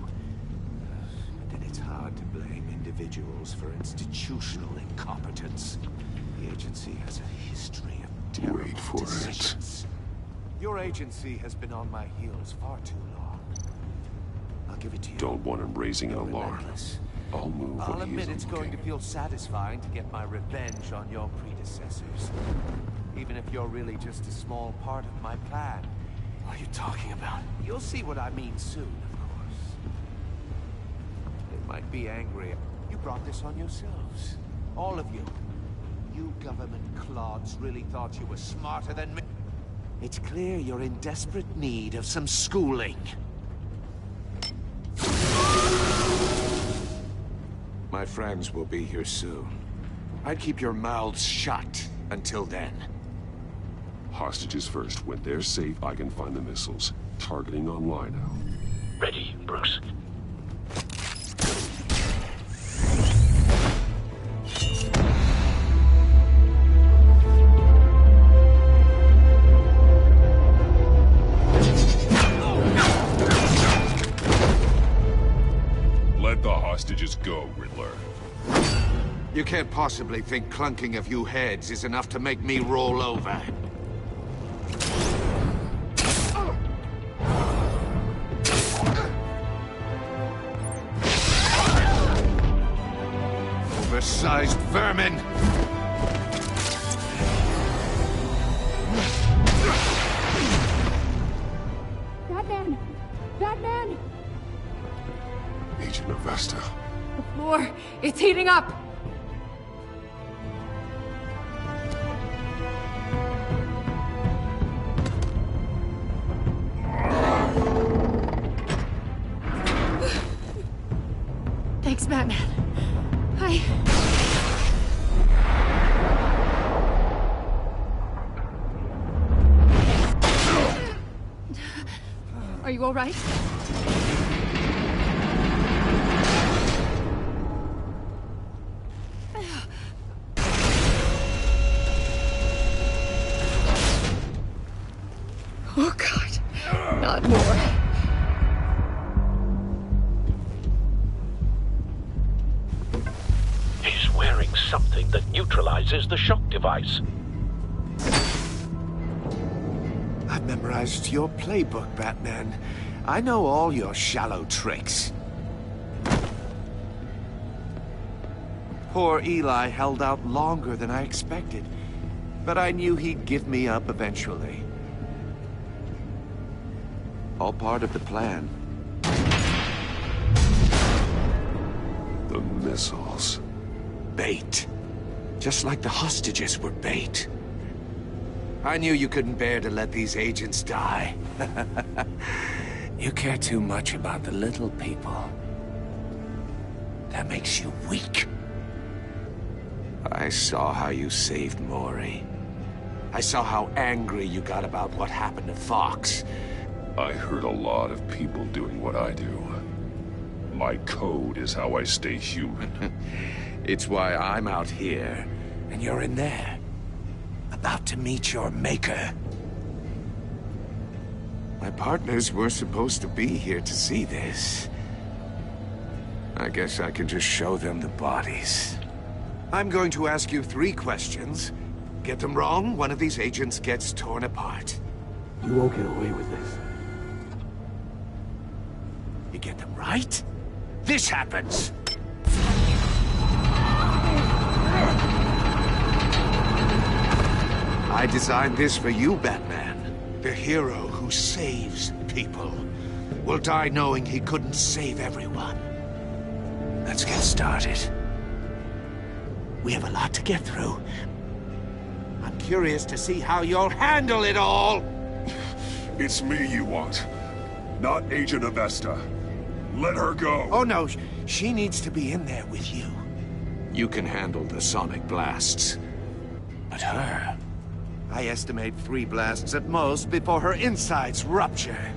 And it's hard to blame individuals for institutional incompetence. The agency has a history of terrible decisions. Your agency has been on my heels far too long. I'll give it to you. Don't want him raising an alarm. Relentless. I'll move I'll when he admit isn't it's going to looking. feel satisfying to get my revenge on your predecessors. Even if you're really just a small part of my plan. What are you talking about? You'll see what I mean soon, of course. They might be angry. You brought this on yourselves. All of you. You government clods really thought you were smarter than me. It's clear you're in desperate need of some schooling. My friends will be here soon. I'd keep your mouths shut until then. Hostages first. When they're safe, I can find the missiles. Targeting on Lino. Ready, Bruce. Let the hostages go, Riddler. You can't possibly think clunking a few heads is enough to make me roll over. Oversized vermin! Batman! Batman! Agent Avesta. The floor, it's heating up! Thanks, Batman. Are you all right? Oh, God. Not more. He's wearing something that neutralizes the shock device. I've memorized your playbook, Batman. I know all your shallow tricks. Poor Eli held out longer than I expected, but I knew he'd give me up eventually. All part of the plan. The missiles. Bait. Just like the hostages were bait. I knew you couldn't bear to let these agents die. You care too much about the little people. That makes you weak. I saw how you saved Maury. I saw how angry you got about what happened to Fox. I heard a lot of people doing what I do. My code is how I stay human. It's why I'm out here, and you're in there. About to meet your maker. My partners were supposed to be here to see this. I guess I can just show them the bodies. I'm going to ask you 3 questions. Get them wrong, one of these agents gets torn apart. You won't get away with this. You get them right, this happens. I designed this for you, Batman. The hero who saves people will die knowing he couldn't save everyone. Let's get started. We have a lot to get through. I'm curious to see how you'll handle it all. It's me you want, not Agent Avesta. Let her go. Oh no, she needs to be in there with you. You can handle the sonic blasts. But her... I estimate 3 blasts at most before her insides rupture.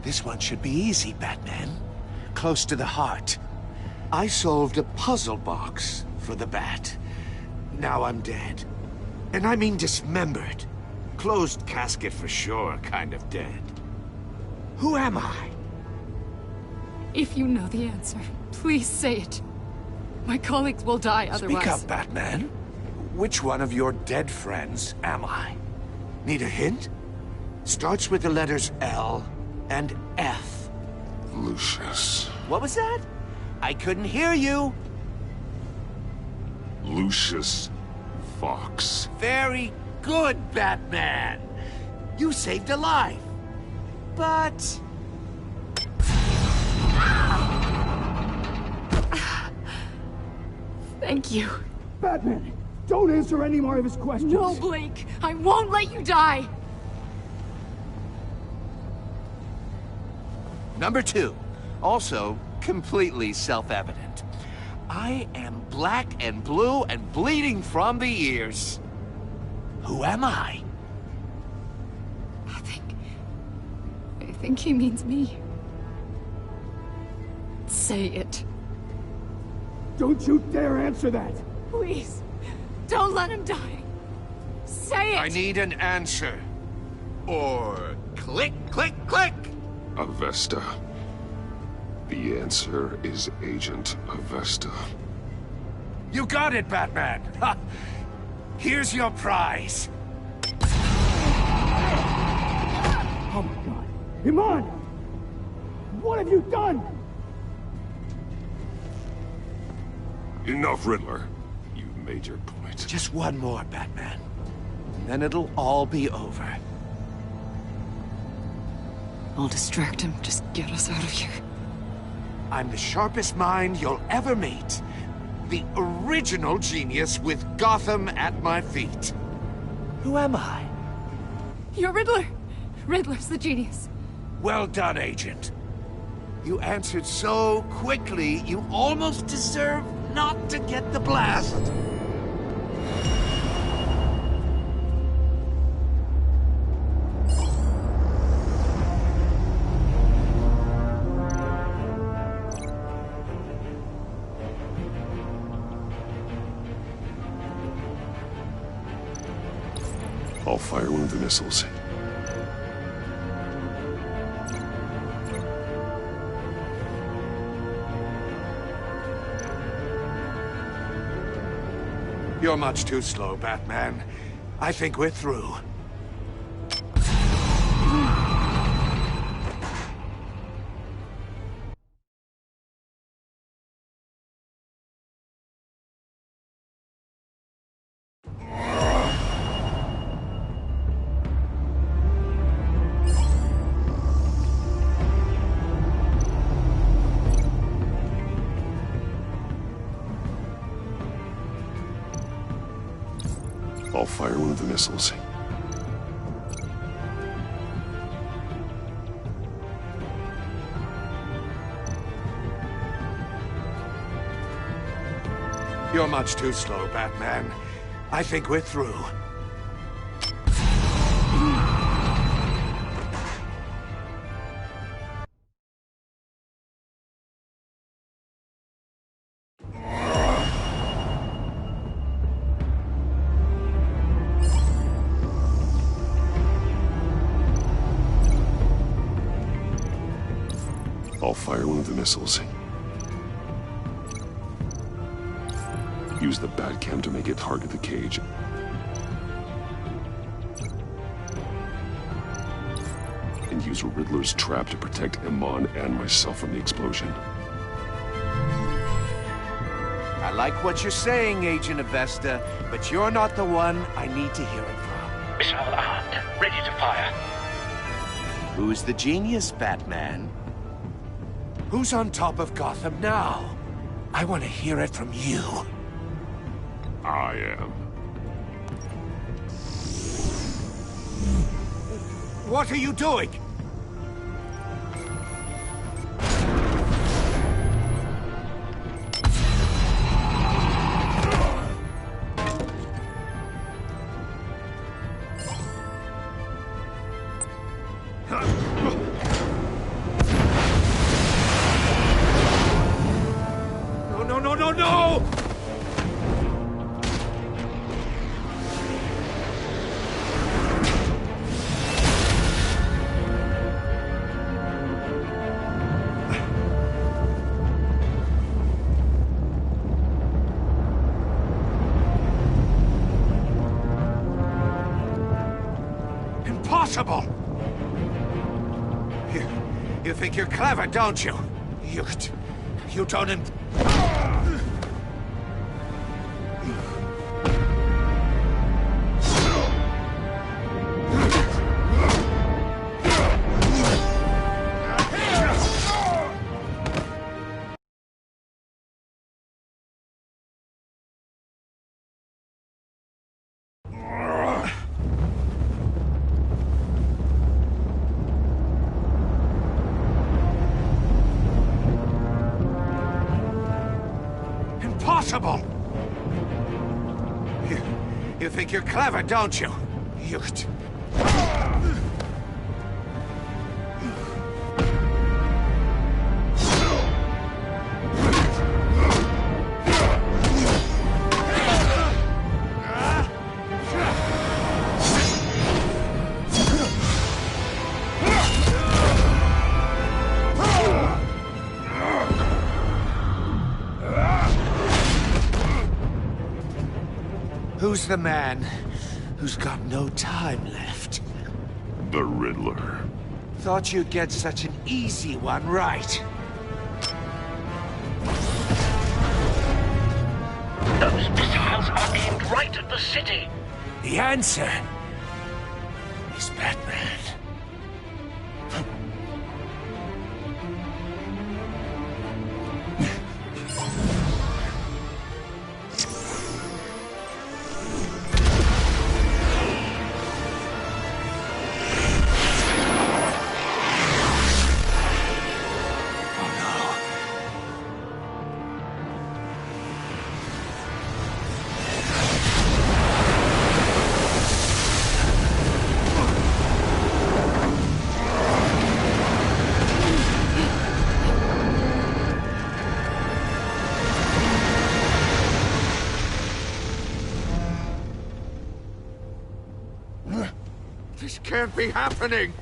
This one should be easy, Batman. Close to the heart. I solved a puzzle box for the Bat. Now I'm dead. And I mean dismembered. Closed casket for sure, kind of dead. Who am I? If you know the answer, please say it. My colleagues will die otherwise. Speak up, Batman. Which one of your dead friends am I? Need a hint? Starts with the letters L and F. Lucius. What was that? I couldn't hear you. Lucius Fox. Very good, Batman. You saved a life. But... Thank you. Batman, don't answer any more of his questions. No, Blake. I won't let you die. Number 2. Also, completely self-evident. I am black and blue and bleeding from the ears. Who am I? I think he means me. Say it. Don't you dare answer that! Please, don't let him die. Say it! I need an answer. Or click, click, click! Avesta. The answer is Agent Avesta. You got it, Batman! Ha. Here's your prize. Oh my God. Iman! What have you done? Enough, Riddler. You've made your point. Just one more, Batman. And then it'll all be over. I'll distract him. Just get us out of here. I'm the sharpest mind you'll ever meet. The original genius with Gotham at my feet. Who am I? You're Riddler. Riddler's the genius. Well done, Agent. You answered so quickly, you almost deserve not to get the blast. I'll fire one of the missiles. You're much too slow, Batman. I think we're through. I'll fire one of the missiles. You're much too slow, Batman. I think we're through. I'll fire one of the missiles. Use the Batcam to make it target the cage. And use Riddler's trap to protect Iman and myself from the explosion. I like what you're saying, Agent Avesta, but you're not the one I need to hear it from. Missile armed, ready to fire. Who's the genius, Batman? Who's on top of Gotham now? I want to hear it from you. I am. What are you doing? No! Impossible! You think you're clever, don't you? You don't... Impossible! You think you're clever, don't you? Who's the man who's got no time left? The Riddler. Thought you'd get such an easy one right. Those missiles are aimed right at the city. The answer is Batman. This can't be happening!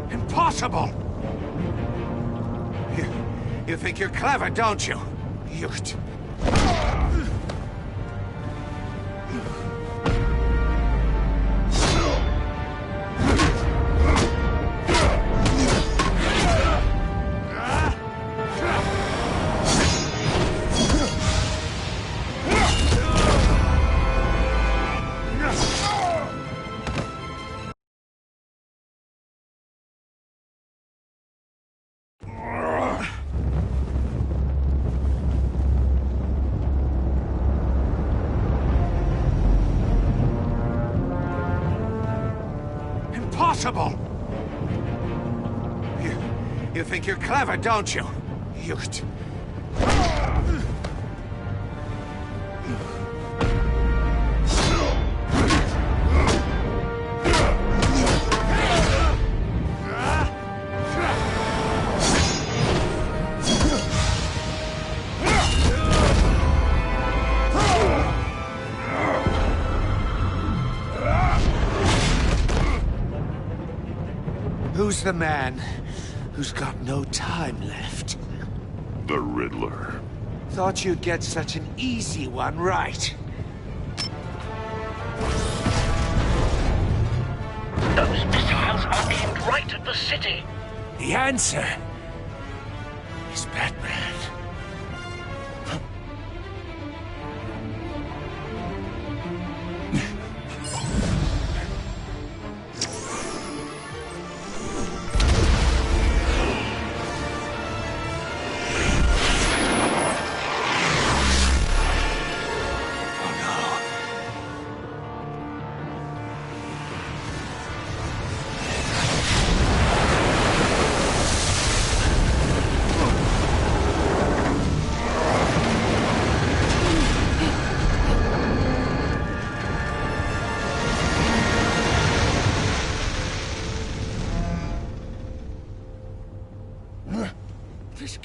Impossible! You think you're clever, don't you? Impossible! You think you're clever, don't you? Who's the man who's got no time left? The Riddler. Thought you'd get such an easy one right. Those missiles are aimed right at the city. The answer is Batman.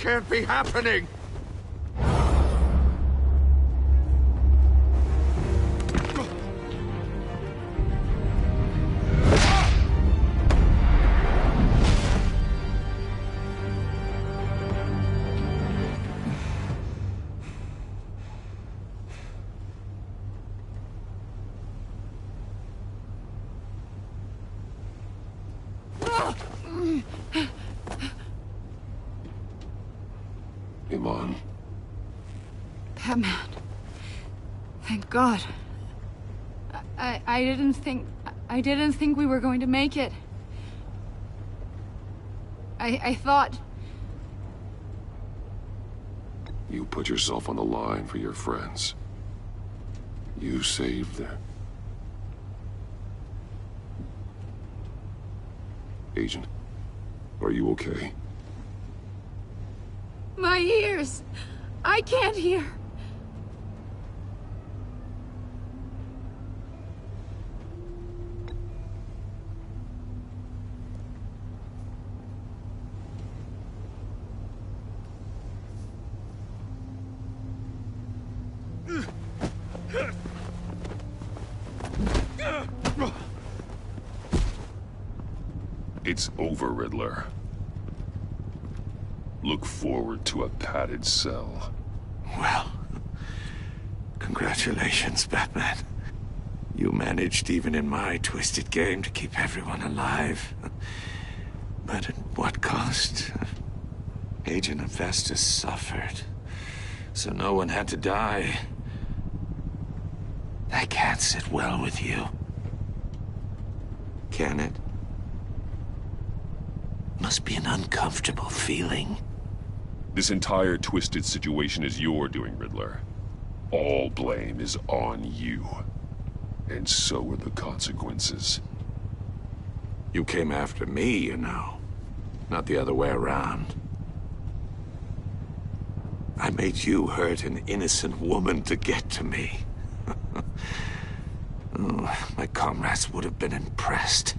can't be happening! Iman. Batman. Thank God. I didn't think we were going to make it. I thought... You put yourself on the line for your friends. You saved them. Agent, are you okay? My ears! I can't hear! It's over, Riddler. Look forward to a padded cell. Well, congratulations, Batman. You managed, even in my twisted game, to keep everyone alive. But at what cost? Agent Hephaestus suffered, so no one had to die. That can't sit well with you. Can it? Must be an uncomfortable feeling. This entire twisted situation is your doing, Riddler. All blame is on you. And so are the consequences. You came after me, you know. Not the other way around. I made you hurt an innocent woman to get to me. Oh, my comrades would have been impressed.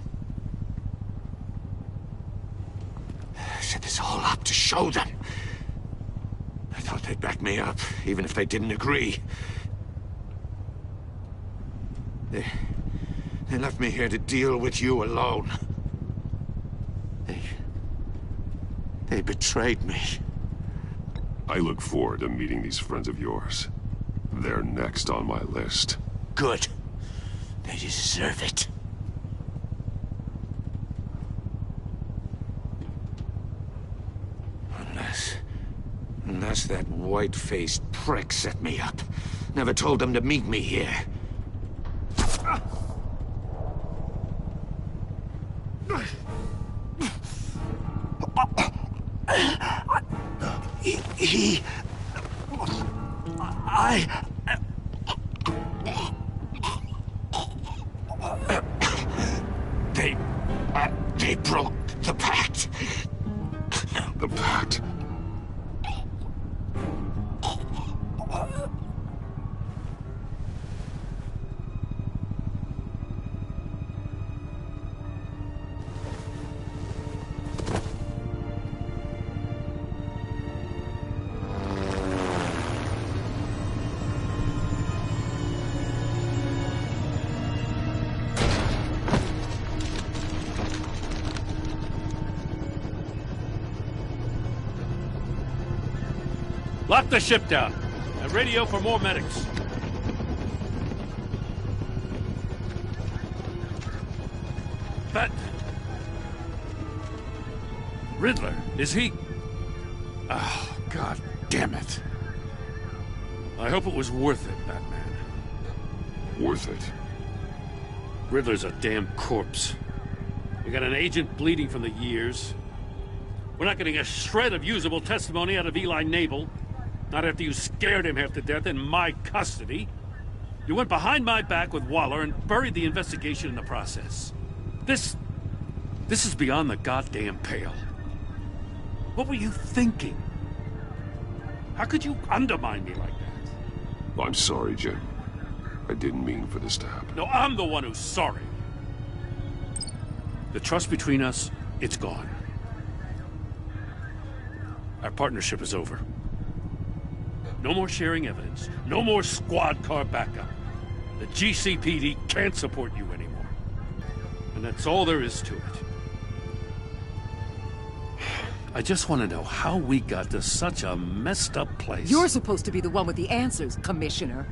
I set this all up to show them. I thought they'd back me up, even if they didn't agree. They left me here to deal with you alone. They betrayed me. I look forward to meeting these friends of yours. They're next on my list. Good. They deserve it. Unless that white-faced prick set me up. Never told them to meet me here. They broke the pact. The pact? Lock the ship down. And radio for more medics. But... Riddler, is he... Oh, God damn it. I hope it was worth it, Batman. Worth it? Riddler's a damn corpse. We got an agent bleeding from the years. We're not getting a shred of usable testimony out of Eli Nabel. Not after you scared him half to death in my custody. You went behind my back with Waller and buried the investigation in the process. This is beyond the goddamn pale. What were you thinking? How could you undermine me like that? I'm sorry, Jim. I didn't mean for this to happen. No, I'm the one who's sorry. The trust between us, it's gone. Our partnership is over. No more sharing evidence. No more squad car backup. The GCPD can't support you anymore. And that's all there is to it. I just want to know how we got to such a messed up place. You're supposed to be the one with the answers, Commissioner.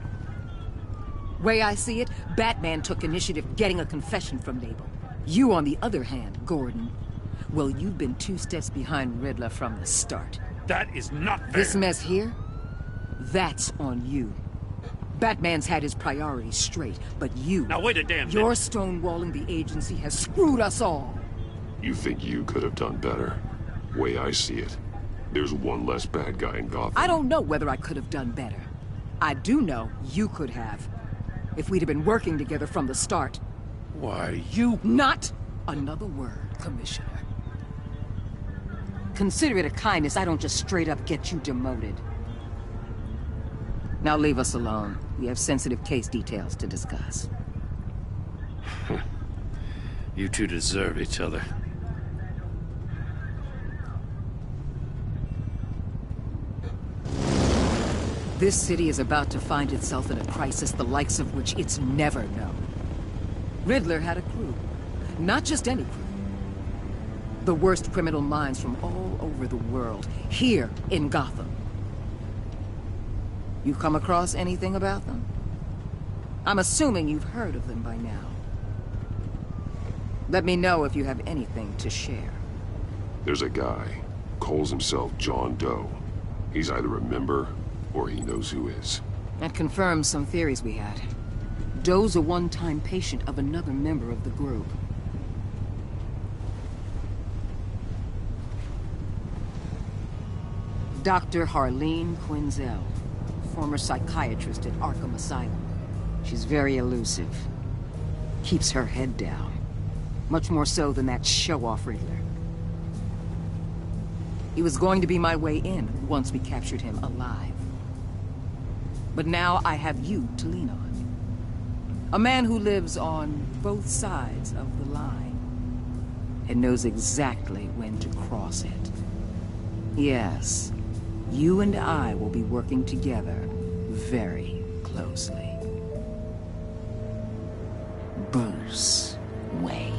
Way I see it, Batman took initiative getting a confession from Nabel. You, on the other hand, Gordon, well, you've been 2 steps behind Riddler from the start. That is not fair. This mess here, that's on you. Batman's had his priorities straight, but you... Now wait a damn minute. Your stonewalling the agency has screwed us all. You think you could have done better? Way I see it, there's one less bad guy in Gotham. I don't know whether I could have done better. I do know you could have. If we'd have been working together from the start. Why, you... Not another word, Commissioner. Consider it a kindness I don't just straight up get you demoted. Now leave us alone. We have sensitive case details to discuss. You two deserve each other. This city is about to find itself in a crisis the likes of which it's never known. Riddler had a crew. Not just any crew. The worst criminal minds from all over the world, here in Gotham. You come across anything about them? I'm assuming you've heard of them by now. Let me know if you have anything to share. There's a guy, calls himself John Doe. He's either a member, or he knows who is. That confirms some theories we had. Doe's a one-time patient of another member of the group. Dr. Harleen Quinzel, former psychiatrist at Arkham Asylum. She's very elusive. Keeps her head down. Much more so than that show-off Riddler. He was going to be my way in once we captured him alive. But now I have you to lean on. A man who lives on both sides of the line and knows exactly when to cross it. Yes, you and I will be working together very closely. Bruce Wayne.